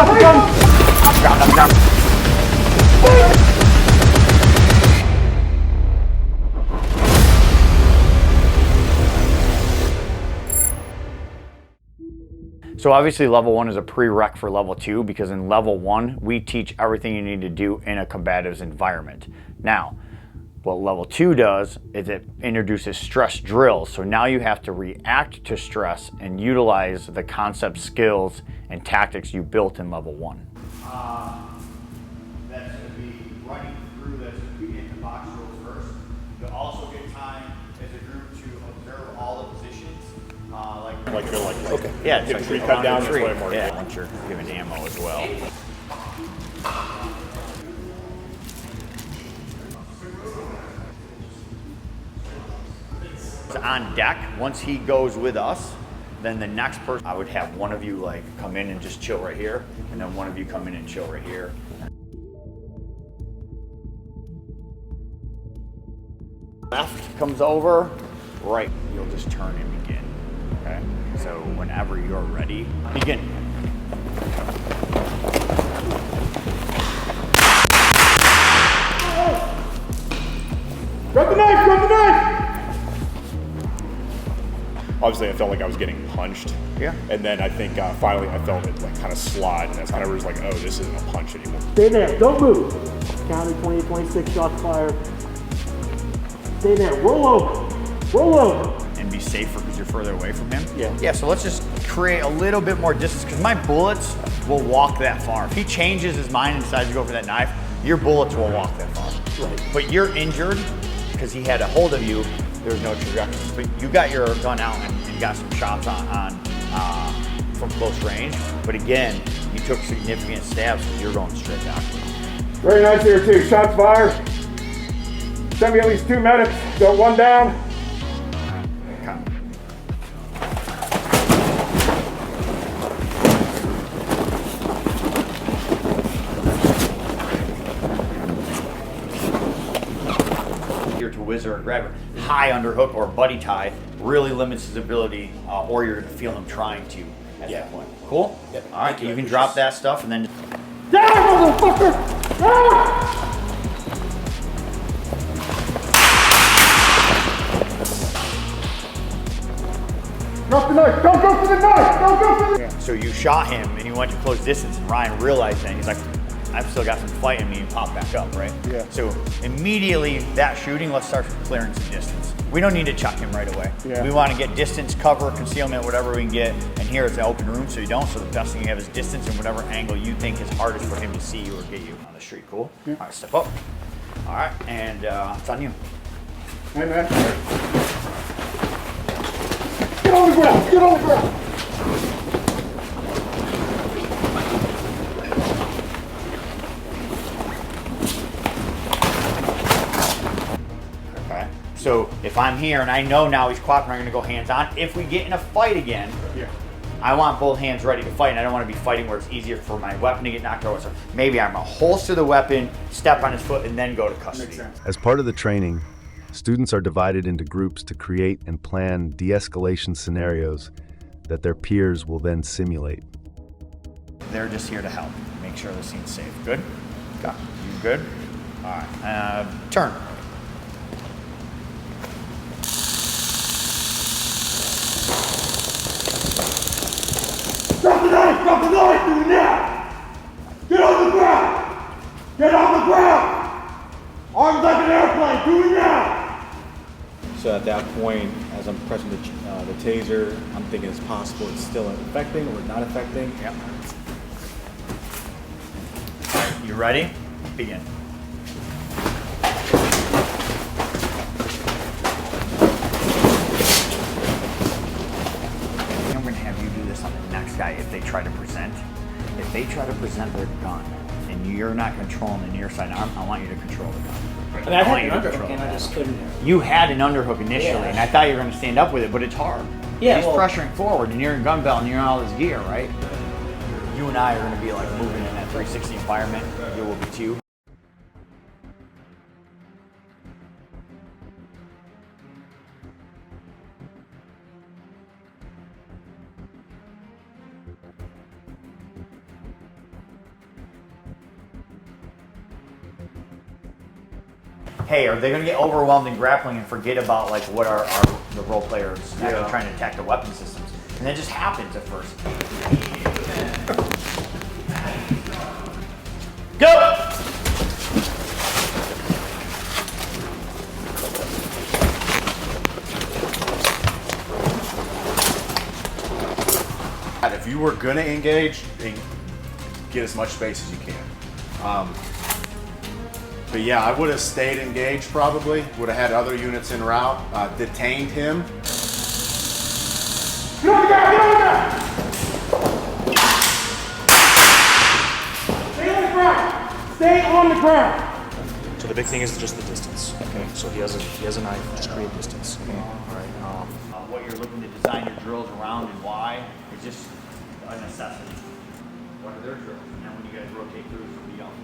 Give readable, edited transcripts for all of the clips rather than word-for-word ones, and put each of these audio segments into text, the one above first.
got the gun! Down. So obviously level 1 is a prereq for level 2 because in level 1 we teach everything you need to do in a combatives environment. Now, what level 2 does is it introduces stress drills. So now you have to react to stress and utilize the concept, skills, and tactics you built in level 1. That's going to be running through this. We get the box drills first. You'll also get time as a group to observe all the positions. Okay. Yeah, it's get like a tree cut down. tree. More Yeah, once you're given ammo as well. On deck, once he goes with us, then the next person, I would have one of you like come in and just chill right here, and then one of you come in and chill right here. Left comes over, right, you'll just turn and begin. Okay? So whenever you're ready, begin. Grab the knife! Grab the knife! Obviously, I felt like I was getting punched. Yeah. And then I think finally I felt it like kind of slide, and that's kind of where it was like, oh, this isn't a punch anymore. Stay there, don't move. Counted 20, 26 shots fired. Stay there, roll over, roll over. And be safer because you're further away from him? Yeah. Yeah, so let's just create a little bit more distance because my bullets will walk that far. If he changes his mind and decides to go for that knife, your bullets will walk that far. Right. But you're injured because he had a hold of you. There was no trajectory. But you got your gun out and got some shots on from close range. But again, you took significant stabs because you're going straight down. Very nice here too. Shots fired. Send me at least 2 medics. Got 1 down. Okay. Here to whizzer or grab it. High underhook or buddy tie really limits his ability, or you're going to feel him trying to at that point. Cool? Yep. All right, you can drop that stuff and then. Down, motherfucker! Ah! Drop the knife! Don't go for the knife! Don't go for the... So you shot him and you went to close distance and Ryan realized that. He's like, I've still got some fight in me, and pop back up, right? Yeah. So immediately that shooting, let's start clearing some distance. We don't need to chuck him right away. Yeah. We want to get distance, cover, concealment, whatever we can get. And here it's an open room, so you don't. So the best thing you have is distance and whatever angle you think is hardest for him to see you or get you on the street. Cool? Yeah. All right, step up. All right, and it's on you. Hey, man. Get on the ground! Get on the ground! Okay. So if I'm here and I know now he's cooperating, I'm going to go hands on. If we get in a fight again, Yeah. I want both hands ready to fight, and I don't want to be fighting where it's easier for my weapon to get knocked over. So maybe I'm going to holster the weapon, step on his foot, and then go to custody. Makes sense. As part of the training, students are divided into groups to create and plan de-escalation scenarios that their peers will then simulate. They're just here to help, make sure the scene's safe. Good? Got it. You good? All right. Turn. Drop the knife! Drop the knife! Do it now! Get on the ground! Get on the ground! Arms like an airplane! Do it now! So at that point, as I'm pressing the taser, I'm thinking it's possible it's still affecting or not affecting. Yep. All right, you ready? Begin. I'm going to have you do this on the next guy if they try to present. If they try to present their gun and you're not controlling the near side arm, I want you to control the gun. I mean, I want had you an to underhook control and I it. just couldn't. You had an underhook initially, Yeah. and I thought you were going to stand up with it, but it's hard. Yeah, He's well- pressuring forward, and you're in gun belt, and you're in all this gear, right? You and I are going to be like moving in that 360 environment. You will be too. hey, are they going to get overwhelmed in grappling and forget about like what are the role players actually trying to attack the weapon systems? And that just happens at first. Go! If you were gonna engage, get as much space as you can. But yeah, I would have stayed engaged probably. Would have had other units en route, detained him. Get on the ground! Get on the ground! Stay on the ground! Stay on the ground! So the big thing is just the distance. Okay. So he has a knife. Just create distance. Okay. All right. What you're looking to design your drills around and why is just a necessity. What are their drills? And then when you guys rotate through, somebody else.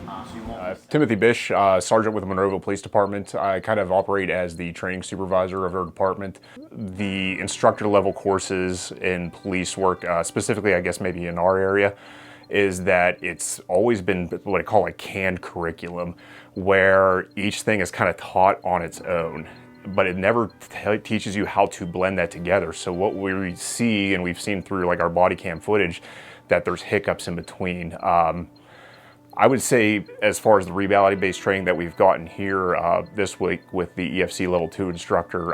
So you won't Timothy Bish, Sergeant with the Monroeville Police Department. I kind of operate as the training supervisor of our department. The instructor level courses in police work, specifically I guess maybe in our area, is that it's always been what I call a canned curriculum, where each thing is kind of taught on its own, but it never teaches you how to blend that together. So what we see, and we've seen through like our body cam footage, that there's hiccups in between. I would say as far as the reality-based training that we've gotten here this week with the EFC Level 2 instructor,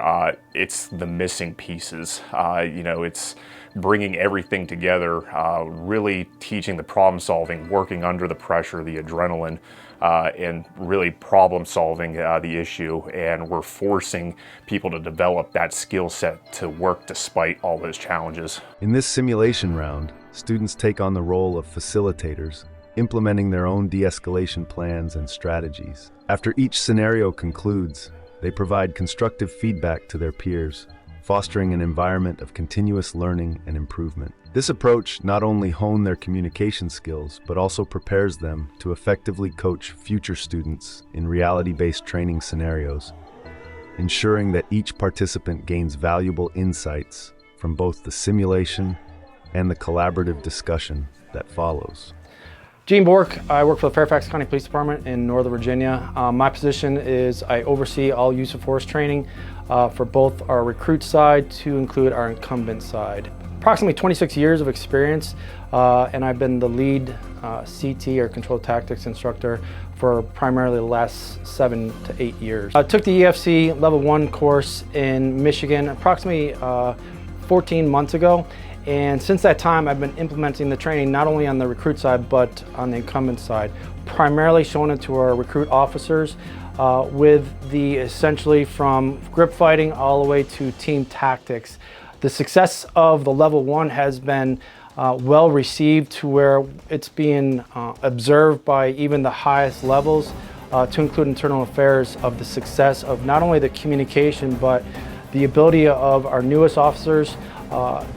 it's the missing pieces. You know, it's bringing everything together, really teaching the problem solving, working under the pressure, the adrenaline, and really problem solving the issue. And we're forcing people to develop that skill set to work despite all those challenges. In this simulation round, students take on the role of facilitators, implementing their own de-escalation plans and strategies. After each scenario concludes, they provide constructive feedback to their peers, fostering an environment of continuous learning and improvement. This approach not only hones their communication skills, but also prepares them to effectively coach future students in reality-based training scenarios, ensuring that each participant gains valuable insights from both the simulation and the collaborative discussion that follows. Gene Bork, I work for the Fairfax County Police Department in Northern Virginia. My position is I oversee all use of force training for both our recruit side to include our incumbent side. Approximately 26 years of experience, and I've been the lead CT or controlled tactics instructor for primarily the last 7 to 8 years. I took the EFC Level 1 course in Michigan approximately 14 months ago. And since that time, I've been implementing the training not only on the recruit side, but on the incumbent side, primarily showing it to our recruit officers with the essentially from grip fighting all the way to team tactics. The success of the Level 1 has been well received to where it's being observed by even the highest levels to include internal affairs of the success of not only the communication, but the ability of our newest officers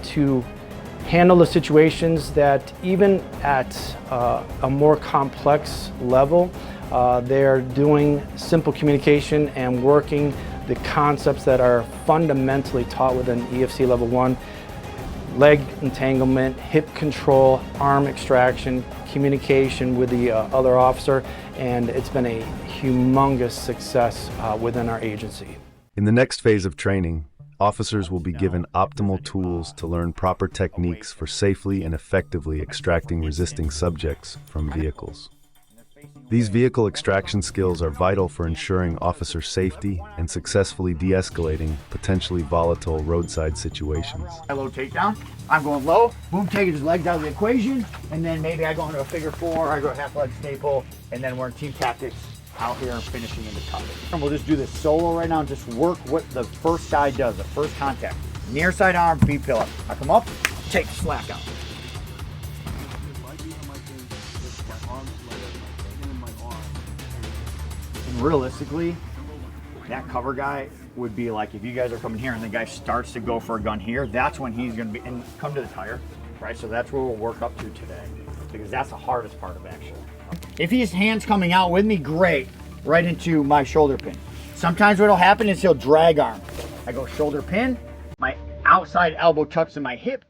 to handle the situations that even at a more complex level, they are doing simple communication and working the concepts that are fundamentally taught within EFC Level 1. Leg entanglement, hip control, arm extraction, communication with the other officer, and it's been a humongous success within our agency. In the next phase of training, officers will be given optimal tools to learn proper techniques for safely and effectively extracting resisting subjects from vehicles. These vehicle extraction skills are vital for ensuring officer safety and successfully de-escalating potentially volatile roadside situations. low takedown. I'm going low, boom, taking his legs out of the equation, and then maybe I go into a figure 4, I go half leg staple, and then we're in team tactics out here and finishing in the tuck. And we'll just do this solo right now and just work what the first side does, the first contact. Near side arm, feet peel up. I come up, take the slack out. And realistically, that cover guy would be like if you guys are coming here and the guy starts to go for a gun here, that's when he's gonna be, and come to the tire, right? So that's where we'll work up to today, because that's the hardest part of actually. If his hand's coming out with me, great, right into my shoulder pin. Sometimes what'll happen is he'll drag arm. I go shoulder pin, my outside elbow tucks in my hip,